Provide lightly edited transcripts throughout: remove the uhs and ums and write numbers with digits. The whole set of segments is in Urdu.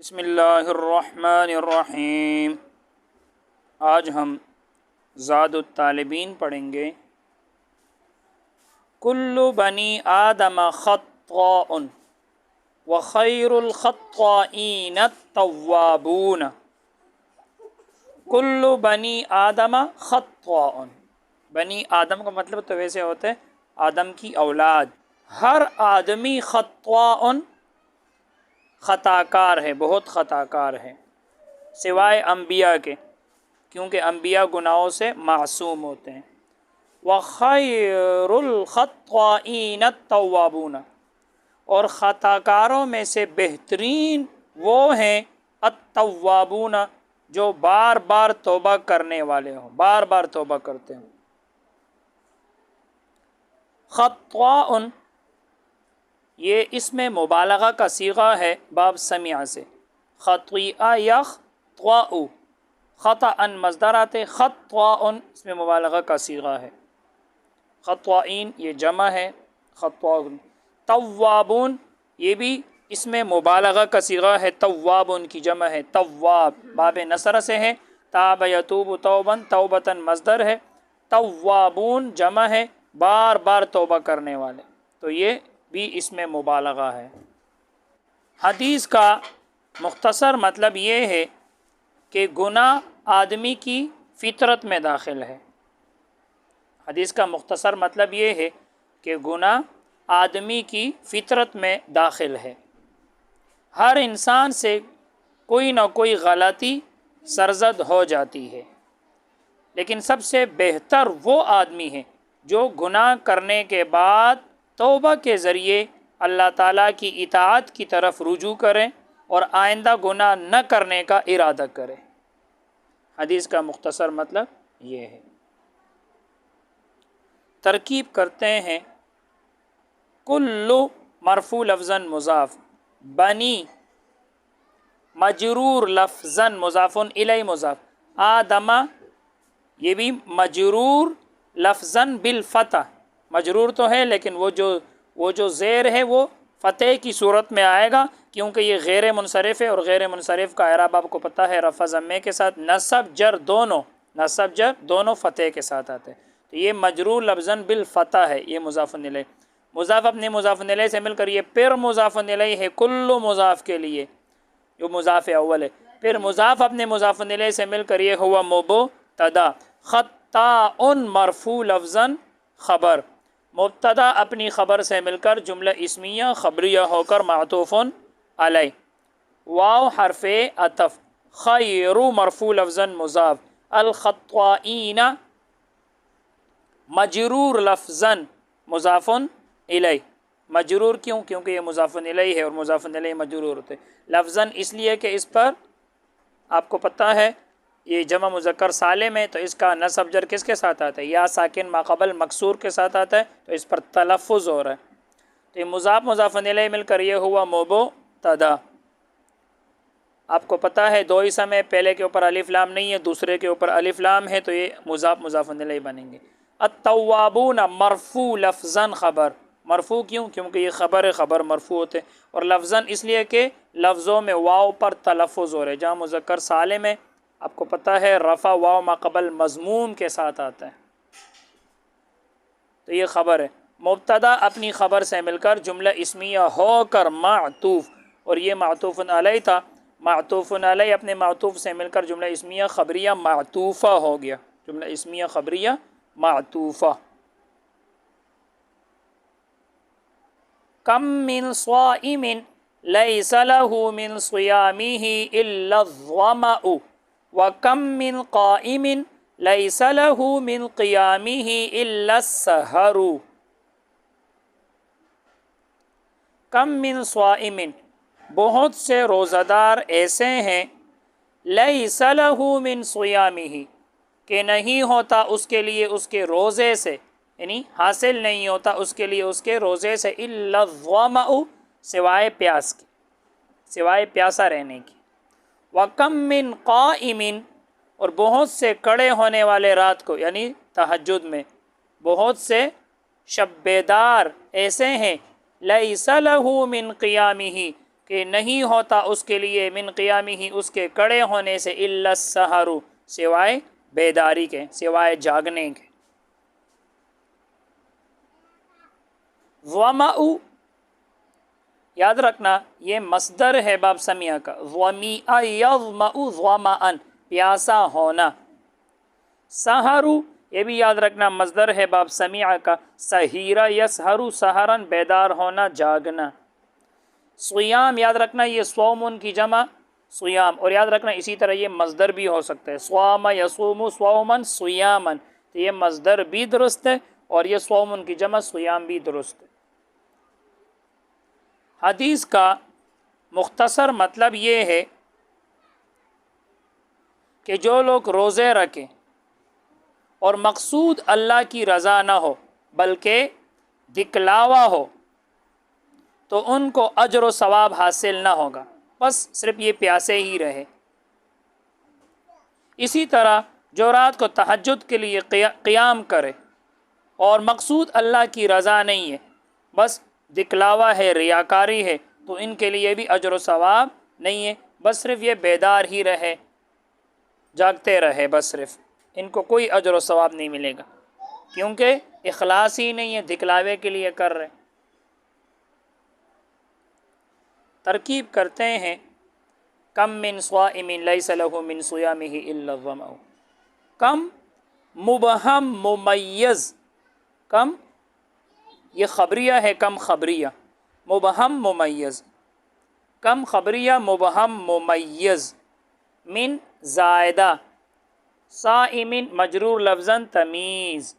بسم اللہ الرحمن الرحیم۔ آج ہم زاد الطالبین پڑھیں گے۔ کل بنی آدم خطاء وخیر الخطائین التوابون۔ کل بنی آدم خطاء، بنی آدم کا مطلب تو ویسے ہوتا ہے آدم کی اولاد۔ ہر آدمی خطاء خطا کار ہے، بہت خطا کار ہے، سوائے انبیاء کے، کیونکہ انبیاء گناہوں سے معصوم ہوتے ہیں۔ وَخَيْرُ الْخَطَّائِينَ التَّوَّابُونَ، اور خطا کاروں میں سے بہترین وہ ہیں التوابون، جو بار بار توبہ کرنے والے ہوں، بار بار توبہ کرتے ہوں۔ خطاء یہ اس میں مبالغہ کا صیغہ ہے باب سمع سے، خطیئہ یخطأ، خطأ مصدر آتے، خطاء اس میں مبالغہ کا صیغہ ہے۔ خطائین یہ جمع ہے، خطاء۔ توابون یہ بھی اس میں مبالغہ کا صیغہ ہے، توابون کی جمع ہے، تواب باب نصر سے ہے، تاب یتوب توباً، توبتاً مصدر ہے، توابون جمع ہے، بار بار توبہ کرنے والے، تو یہ بھی اس میں مبالغہ ہے۔ حدیث کا مختصر مطلب یہ ہے کہ گناہ آدمی کی فطرت میں داخل ہے۔ حدیث کا مختصر مطلب یہ ہے کہ گناہ آدمی کی فطرت میں داخل ہے۔ ہر انسان سے کوئی نہ کوئی غلطی سرزد ہو جاتی ہے، لیکن سب سے بہتر وہ آدمی ہے جو گناہ کرنے کے بعد توبہ کے ذریعے اللہ تعالیٰ کی اطاعت کی طرف رجوع کریں اور آئندہ گناہ نہ کرنے کا ارادہ کرے۔ حدیث کا مختصر مطلب یہ ہے۔ ترکیب کرتے ہیں۔ کل مرفوع لفظاً مضاف، بنی مجرور لفظاً مضاف الیہ مضاف، آدم یہ بھی مجرور لفظاً بالفتح، مجرور تو ہے لیکن وہ جو زیر ہے وہ فتح کی صورت میں آئے گا، کیونکہ یہ غیر منصرف ہے، اور غیر منصرف کا اعراب آپ کو پتہ ہے رفع ضمے کے ساتھ نصب جر دونوں فتح کے ساتھ آتے ہیں، تو یہ مجرور لفظاً بالفتح ہے، یہ مضاف الیہ۔ مضاف اپنے مضاف الیہ سے مل کر یہ پھر مضاف الیہ ہے کل مضاف کے لیے جو مضاف اول ہے، پھر مضاف اپنے مضاف الیہ سے مل کر یہ ہوا مبتدا۔ خطاء مرفوع لفظاً خبر، مبتدا اپنی خبر سے مل کر جملہ اسمیہ خبریہ ہو کر معطوف علیہ، واو حرف عطف، خیر مرفوع لفظاً مضاف، الخطائین مجرور لفظاً مضاف الیہ۔ مجرور کیوں؟ کیونکہ یہ مضاف الیہ ہے اور مضاف الیہ مجرور ہوتے، لفظاً اس لیے کہ اس پر آپ کو پتہ ہے یہ جمع مذکر سالم ہے، تو اس کا نصب جر کس کے ساتھ آتا ہے؟ یا ساکن ما قبل مکسور کے ساتھ آتا ہے، تو اس پر تلفظ ہو رہا ہے، تو یہ مضاف الیہ مل کر یہ ہوا مبتدا۔ آپ کو پتہ ہے دو اسم ہے، پہلے کے اوپر الف لام نہیں ہے، دوسرے کے اوپر الف لام ہے، تو یہ مضاف الیہ بنیں گے۔ التوابون مرفوع لفظاً خبر، مرفوع کیوں؟ کیونکہ یہ خبر مرفوع ہوتے ہیں، اور لفظاً اس لیے کہ لفظوں میں واو پر تلفظ ہو رہے، جہاں مذکر سالم ہے آپ کو پتہ ہے رفع واو ما قبل مضموم کے ساتھ آتا ہے، تو یہ خبر ہے۔ مبتدا اپنی خبر سے مل کر جملہ اسمیہ ہو کر معطوف، اور یہ معطوف علیہ تھا، معطوف علیہ اپنے معطوف سے مل کر جملہ اسمیہ خبریہ معطوفہ ہو گیا، جملہ اسمیہ خبریہ معطوفہ۔ کم من صائم لیس له من صیامہ الا الظمأ وکم من قائم لیس له من قیامہ الا السحر۔ کم من صائم، بہت سے روزہ دار ایسے ہیں، لیس له من صیامہ کہ نہیں ہوتا اس کے لیے اس کے روزے سے، یعنی حاصل نہیں ہوتا اس کے لیے اس کے روزے سے الا الظمأ سوائے پیاس کی، سوائے پیاسا رہنے کی۔ وَكَم مِّن قَائِمٍ، اور بہت سے کڑے ہونے والے رات کو یعنی تہجد میں، بہت سے شب بیدار ایسے ہیں، لَيْسَ لَهُ مِن قِيَامِهِ کہ نہیں ہوتا اس کے لیے من قیامہ ہی اس کے کڑے ہونے سے الا السحر سوائے بیداری کے، سوائے جاگنے کے۔ ظمأ یاد رکھنا یہ مصدر ہے باب سمیع کا، ظمیأ یظمأ ظمأً پیاسا ہونا۔ سحر یہ بھی یاد رکھنا مصدر ہے باب سمیع کا، سحیرہ یسحر سحرن بیدار ہونا جاگنا۔ صیام یاد رکھنا یہ صومن کی جمع صیام، اور یاد رکھنا اسی طرح یہ مصدر بھی ہو سکتا ہے، صوام یصوم صومن صیامن، تو یہ مصدر بھی درست ہے اور یہ صومن کی جمع صیام بھی درست ہے۔ حدیث کا مختصر مطلب یہ ہے کہ جو لوگ روزے رکھیں اور مقصود اللہ کی رضا نہ ہو بلکہ دکھلاوا ہو تو ان کو اجر و ثواب حاصل نہ ہوگا، بس صرف یہ پیاسے ہی رہے۔ اسی طرح جو رات کو تہجد کے لیے قیام کرے اور مقصود اللہ کی رضا نہیں ہے، بس دکھلاوا ہے، ریاکاری ہے، تو ان کے لیے بھی اجر و ثواب نہیں ہے، بس صرف یہ بیدار ہی رہے، جاگتے رہے، بس صرف ان کو کوئی اجر و ثواب نہیں ملے گا، کیونکہ اخلاص ہی نہیں ہے، دکھلاوے کے لیے کر رہے۔ ترکیب کرتے ہیں، کم من صائم لیس له من صیامه الا الظمأ، کم مبہم ممیز، کم یہ خبریہ ہے، کم خبریہ مبہم ممیز، کم خبریہ مبہم ممیز، من زائدہ، صائم مجرور لفظاً تمیز،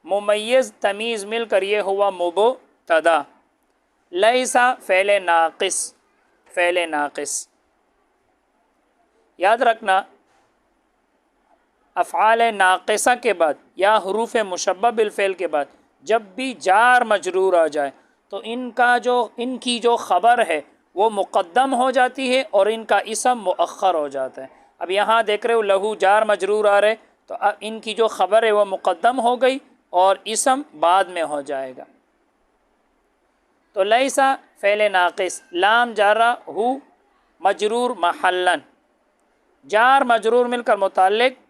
ممیز تمیز مل کر یہ ہوا مبتدا، لیسا فعل ناقص، فعل ناقص۔ یاد رکھنا افعال ناقصہ کے بعد یا حروف مشبہ بالفعل کے بعد جب بھی جار مجرور آ جائے تو ان کی جو خبر ہے وہ مقدم ہو جاتی ہے اور ان کا اسم مؤخر ہو جاتا ہے۔ اب یہاں دیکھ رہے ہو لہو جار مجرور آ رہے تو اب ان کی جو خبر ہے وہ مقدم ہو گئی اور اسم بعد میں ہو جائے گا۔ تو لیسا فعل ناقص، لام جارہ ہو مجرور محلن، جار مجرور مل کر متعلق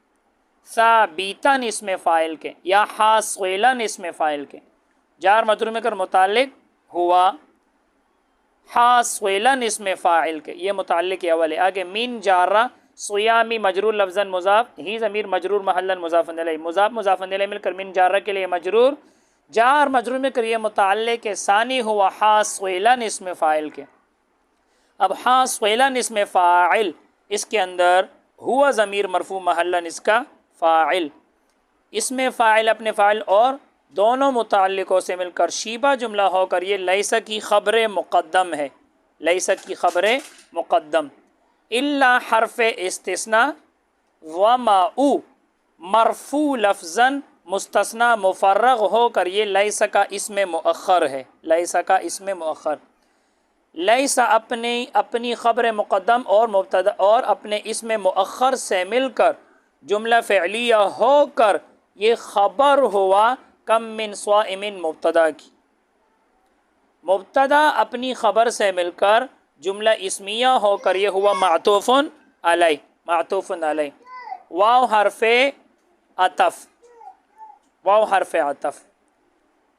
ثابتاً اسم فاعل کے یا حاصلاً اسم فاعل کے، جار مجرور مل کر متعلق ہوا حاصلاً اسم فاعل کے، یہ متعلق اول ہے۔ آگے من جارہ صیامی مجرور لفظاً مضاف، ہی ضمیر مجرور محلاً مضاف الیہ، مضاف مضاف الیہ مل کر من جارہ کے لیے مجرور، جار مجرور مل کر یہ متعلق ثانی ہوا حاصلاً اسم فاعل کے۔ اب حاصلاً اسم فاعل، اس کے اندر ہوا ضمیر مرفوع محلاً اس کا فاعل، اسم فاعل اپنے فاعل اور دونوں متعلقوں سے مل کر شیبہ جملہ ہو کر یہ لیسا کی خبر مقدم ہے، لیسا کی خبر مقدم۔ الا حرف استثناء وماء مرفوع لفظاً مستثنی مفرغ ہو کر یہ لیسا کا اسم مؤخر ہے، لیسا کا اسم مؤخر۔ لیسا اپنی خبر مقدم اور مبتدا اور اپنے اسم مؤخر سے مل کر جملہ فعلیہ ہو کر یہ خبر ہوا کم من صائم مبتدا کی، مبتدا اپنی خبر سے مل کر جملہ اسمیہ ہو کر یہ ہوا معطوف علیہ، معطوف علیہ، واو حرف عطف، واو حرف عطف،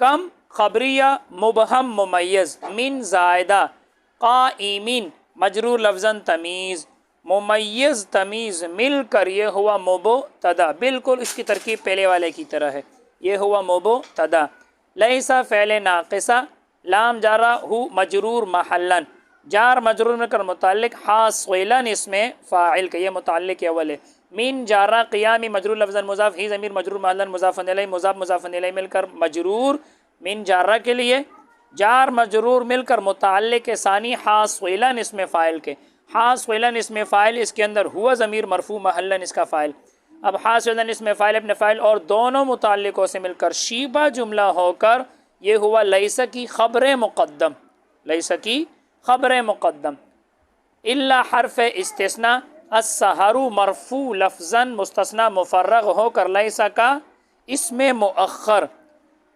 کم خبریہ مبہم ممیز، من زائدہ، قائمین مجرور لفظاً تمیز، ممیز تمیز مل کر یہ ہوا مبتدا، بالکل اس کی ترکیب پہلے والے کی طرح ہے، یہ ہوا مبتدا۔ لیسا فعل ناقصہ، لام جارہ ہو مجرور محلاً، جار مجرور مل کر متعلق حاصلاً اسم فاعل کا، یہ متعلق اول ہے۔ من جارہ قیامی مجرور لفظاً مضاف، ہی ضمیر مجرور محلاً مضاف الیہ، مضاف مضاف الیہ مل کر مجرور من جارہ کے لیے، جار مجرور مل کر متعلق ثانی حاصلاً اسم فاعل کے، حاصلاً اسم فاعل اس کے اندر ہوا ضمیر مرفوع محلاً اس کا فاعل۔ اب حاصلاً اسم فاعل اپنے فاعل اور دونوں متعلقوں سے مل کر شیبہ جملہ ہو کر یہ ہوا لیسا کی خبر مقدم، لیسا کی خبر مقدم۔ الا حرف استثناء السحر مرفوع لفظاً مستثنی مفرغ ہو کر لیسا کا اسم مؤخر،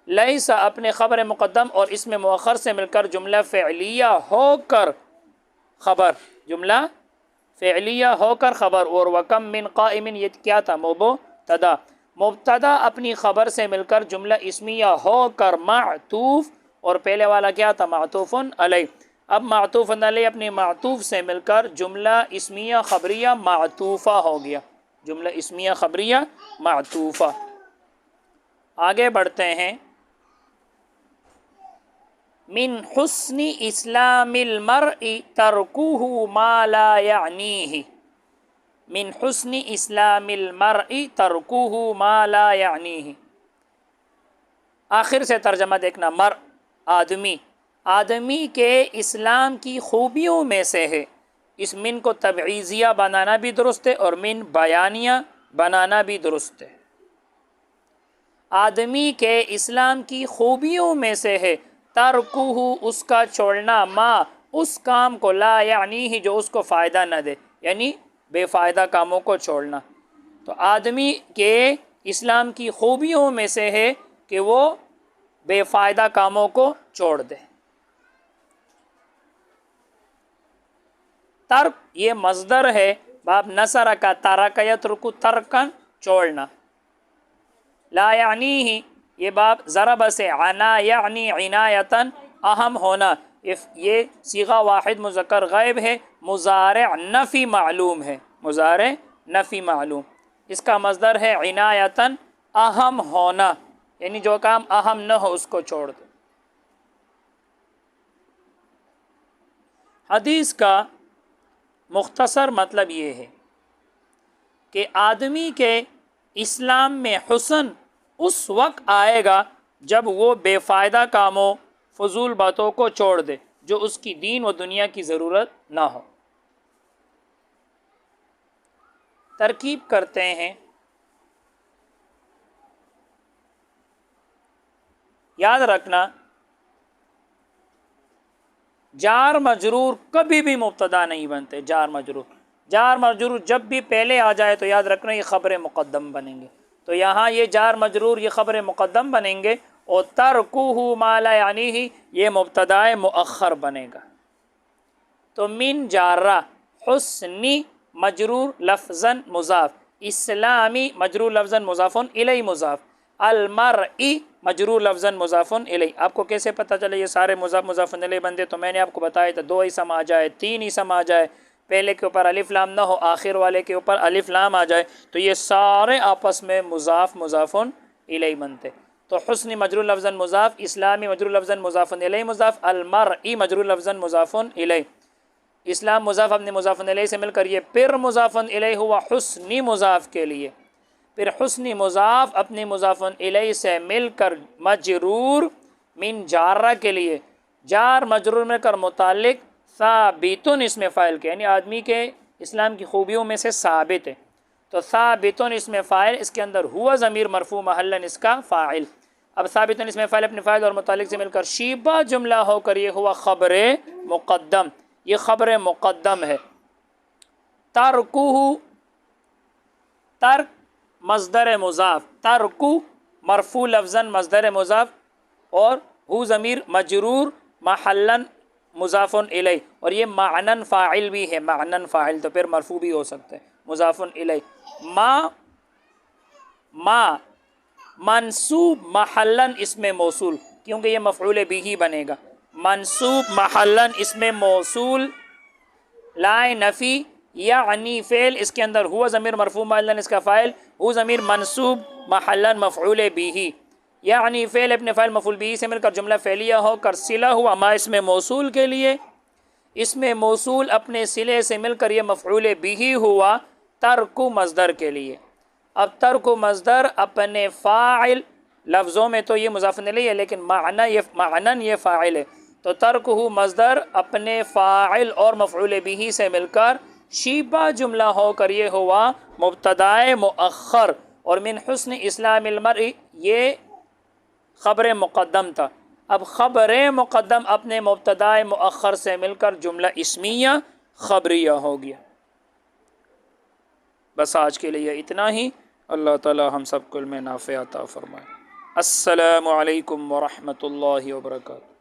لیسا اپنے خبر مقدم اور اسم مؤخر سے مل کر جملہ فعلیہ ہو کر خبر، جملہ فعلیہ ہو کر خبر، اور وکم من قائم یہ کیا تھا؟ مبتدا، مبتدا اپنی خبر سے مل کر جملہ اسمیہ ہو کر معطوف، اور پہلے والا کیا تھا؟ معطوف علیہ۔ اب معطوف علیہ اپنی معطوف سے مل کر جملہ اسمیہ خبریہ معطوفہ ہو گیا، جملہ اسمیہ خبریہ معطوفہ۔ آگے بڑھتے ہیں۔ من حسن اسلام المرء ترکہ ما لا یعنیہ، من حسن اسلام المرء ترکہ ما لا یعنیہ، آخر سے ترجمہ دیکھنا، مر آدمی، آدمی کے اسلام کی خوبیوں میں سے ہے۔ اس من کو تبعیضیہ بنانا بھی درست ہے اور من بیانیہ بنانا بھی درست ہے۔ آدمی کے اسلام کی خوبیوں میں سے ہے ترکہ، اس کا چھوڑنا، ما اس کام کو، لا یعنی جو اس کو فائدہ نہ دے، یعنی بے فائدہ کاموں کو چھوڑنا۔ تو آدمی کے اسلام کی خوبیوں میں سے ہے کہ وہ بے فائدہ کاموں کو چھوڑ دے۔ ترک یہ مصدر ہے، باب نصر کا ترک یترک ترکن چھوڑنا۔ لا یعنی یہ باب ضرب سے عنا یعنی عنایتاً اہم ہونا، یہ صیغہ واحد مذکر غائب ہے، مضارع نفی معلوم ہے، مضارع نفی معلوم، اس کا مصدر ہے عنایتاً اہم ہونا، یعنی جو کام اہم نہ ہو اس کو چھوڑ دو۔ حدیث کا مختصر مطلب یہ ہے کہ آدمی کے اسلام میں حسن اس وقت آئے گا جب وہ بے فائدہ کاموں، فضول باتوں کو چھوڑ دے جو اس کی دین و دنیا کی ضرورت نہ ہو۔ ترکیب کرتے ہیں، یاد رکھنا جار مجرور کبھی بھی مبتدا نہیں بنتے، جار مجرور جب بھی پہلے آ جائے تو یاد رکھنا یہ خبر مقدم بنیں گے، تو یہاں یہ جار مجرور یہ خبر مقدم بنیں گے، اور ترکہ ما لا یعنیہ یہ مبتدا مؤخر بنے گا۔ تو من جارہ، حسنی مجرور لفظاً مضاف، اسلامی مجرور لفظاً مضاف الیہ مضاف، المرئی مجرور لفظاً مضاف الیہ۔ آپ کو کیسے پتہ چلے یہ سارے مضاف مضاف الیہ بندے؟ تو میں نے آپ کو بتایا تھا 2 اسم آ جائے، 3 اسم آ جائے، پہلے کے اوپر الف لام نہ ہو، آخر والے کے اوپر الف لام آ جائے، تو یہ سارے آپس میں مضاف مضاف الیہ بنتے۔ تو حسنی مجرور لفظاً مضاف، اسلامی مجرور لفظاً مضاف الیہ مضاف، المرئی مجرور لفظاً مضاف الیہ۔ اسلام مضاف اپنے مضاف الیہ سے مل کر یہ پھر مضاف الیہ ہوا حسنی مضاف کے لیے، پھر حسنی مضاف اپنے مضاف الیہ سے مل کر مجرور من جارہ کے لیے، جار مجرور مل کر متعلق ثابتن اسم فاعل کے، یعنی آدمی کے اسلام کی خوبیوں میں سے ثابت ہے، تو ثابتن اسم فاعل، اس کے اندر ہوا ضمیر مرفوع محلاً اس کا فاعل۔ اب ثابتن اسم فاعل اپنے فاعل اور متعلق سے مل کر شیبہ جملہ ہو کر یہ ہوا خبر مقدم، یہ خبر مقدم ہے۔ ترکہ، ترک مصدر مضاف، ترکو مرفوع لفظاً مصدر مضاف، اور ہو ضمیر مجرور محلاً مضاف الیہ، اور یہ معنن فاعل بھی ہے، معنن فاعل تو پھر مرفوع بھی ہو سکتا ہے، مضاف الیہ۔ ما منصوب محلاً اسم موصول، کیونکہ یہ مفعول بھی بنے گا، منصوب محلاً اسم موصول، لائے نفی یعنی فعل، اس کے اندر ہوا ضمیر مرفوع محلاً اس کا فاعل، ہو ضمیر منصوب محلاً مفعول بھی، یعنی فعل اپنے فاعل مفعول بھی سے مل کر جملہ فعلیہ ہو کر صلہ ہوا ما اسم موصول کے لیے، اسم موصول اپنے صلے سے مل کر یہ مفعول بھی ہوا ترک مصدر کے لیے۔ اب ترک مصدر اپنے فاعل، لفظوں میں تو یہ مضاف الیہ ہے لیکن معنن یہ فاعل ہے، تو ترک مصدر اپنے فاعل اور مفعول بھی سے مل کر شیبہ جملہ ہو کر یہ ہوا مبتدا مؤخر، اور من حسن اسلام المرء یہ خبر مقدم تھا، اب خبر مقدم اپنے مبتدا مؤخر سے مل کر جملہ اسمیہ خبریہ ہو گیا۔ بس آج کے لیے اتنا ہی، اللہ تعالی ہم سب کو علم نافع عطا فرمائے۔ السلام علیکم ورحمۃ اللہ وبرکاتہ۔